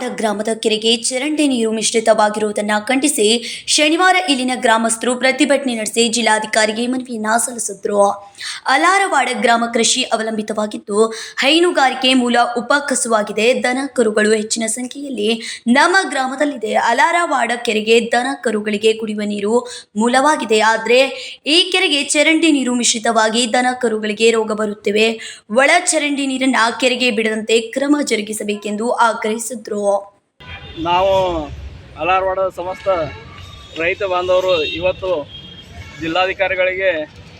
ಅಲಾರವಾಡ ಗ್ರಾಮದ ಕೆರೆಗೆ ಚರಂಡಿ ನೀರು ಮಿಶ್ರಿತವಾಗಿರುವುದನ್ನು ಖಂಡಿಸಿ ಶನಿವಾರ ಇಲ್ಲಿನ ಗ್ರಾಮಸ್ಥರು ಪ್ರತಿಭಟನೆ ನಡೆಸಿ ಜಿಲ್ಲಾಧಿಕಾರಿಗೆ ಮನವಿಯನ್ನ ಸಲ್ಲಿಸಿದರು. ಅಲಾರವಾಡ ಗ್ರಾಮ ಕೃಷಿ ಅವಲಂಬಿತವಾಗಿದ್ದು ಹೈನುಗಾರಿಕೆ ಮೂಲ ಉಪಕಸುವಾಗಿದೆ. ದನ ಕರುಗಳು ಹೆಚ್ಚಿನ ಸಂಖ್ಯೆಯಲ್ಲಿ ನಮ್ಮ ಗ್ರಾಮದಲ್ಲಿದೆ. ಅಲಾರವಾಡ ಕೆರೆಗೆ ದನ ಕರುಗಳಿಗೆ ಕುಡಿಯುವ ನೀರು ಮೂಲವಾಗಿದೆ. ಆದರೆ ಈ ಕೆರೆಗೆ ಚರಂಡಿ ನೀರು ಮಿಶ್ರಿತವಾಗಿ ದನ ಕರುಗಳಿಗೆ ರೋಗ ಬರುತ್ತಿವೆ. ಒಳ ಚರಂಡಿ ನೀರನ್ನ ಕೆರೆಗೆ ಬಿಡದಂತೆ ಕ್ರಮ ಜರುಗಿಸಬೇಕೆಂದು ಆಗ್ರಹಿಸಿದ್ರು. ನಾವು ಅಲಾರವಾಡದ ಸಮಸ್ತ ರೈತ ಬಾಂಧವರು ಇವತ್ತು ಜಿಲ್ಲಾಧಿಕಾರಿಗಳಿಗೆ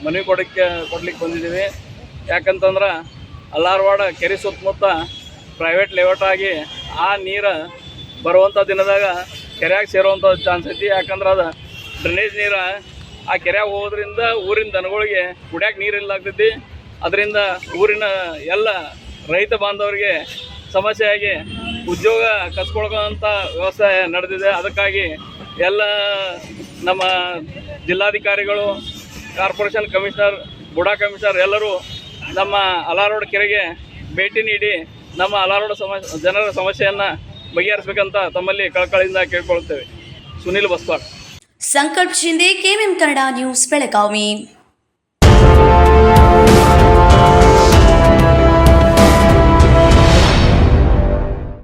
ಮನವಿ ಕೊಡ್ಲಿಕ್ಕೆ ಬಂದಿದ್ದೀವಿ. ಯಾಕಂತಂದ್ರೆ ಅಲಾರವಾಡ ಕೆರೆ ಸುತ್ತಮುತ್ತ ಪ್ರೈವೇಟ್ ಲೇಔಟ್ ಆಗಿ ಆ ನೀರು ಬರುವಂಥ ದಿನದಾಗ ಕೆರೆಯಾಗ ಸೇರುವಂಥ ಚಾನ್ಸ್ ಐತಿ. ಯಾಕಂದ್ರೆ ಅದು ಡ್ರೈನೇಜ್ ನೀರು ಆ ಕೆರೆಯಾಗ ಹೋಗೋದ್ರಿಂದ ಊರಿನ ದನಗಳಿಗೆ ಕುಡಿಯೋಕೆ ನೀರು ಇಲ್ಲಾಗ್ತೈತಿ. ಅದರಿಂದ ಊರಿನ ಎಲ್ಲ ರೈತ ಬಾಂಧವರಿಗೆ ಸಮಸ್ಯೆಯಾಗಿ ಉದ್ಯೋಗ ಕಸ್ಕೊಳ್ಕೋಂಥ ವ್ಯವಸ್ಥೆ ನಡೆದಿದೆ. ಅದಕ್ಕಾಗಿ ಎಲ್ಲ ನಮ್ಮ ಜಿಲ್ಲಾಧಿಕಾರಿಗಳು, ಕಾರ್ಪೊರೇಷನ್ ಕಮಿಷನರ್, ಬುಡಾ ಕಮಿಷನರ್ ಎಲ್ಲರೂ ನಮ್ಮ ಅಲಾರವಾಡ ಕೆರೆಗೆ ಭೇಟಿ ನೀಡಿ ನಮ್ಮ ಅಲಾರವಾಡ ಜನರ ಸಮಸ್ಯೆಯನ್ನು ಬಗೆಹರಿಸಬೇಕಂತ ತಮ್ಮಲ್ಲಿ ಕಳಕಳಿಯಿಂದ ಕೇಳ್ಕೊಳ್ತೇವೆ. ಸುನಿಲ್ ಬಸ್ವಾಡ್, ಸಂಕಲ್ಪ ಶಿಂದೆ, ಕೆಎಂಎಂ ಕನ್ನಡ ನ್ಯೂಸ್, ಬೆಳಗಾವಿ.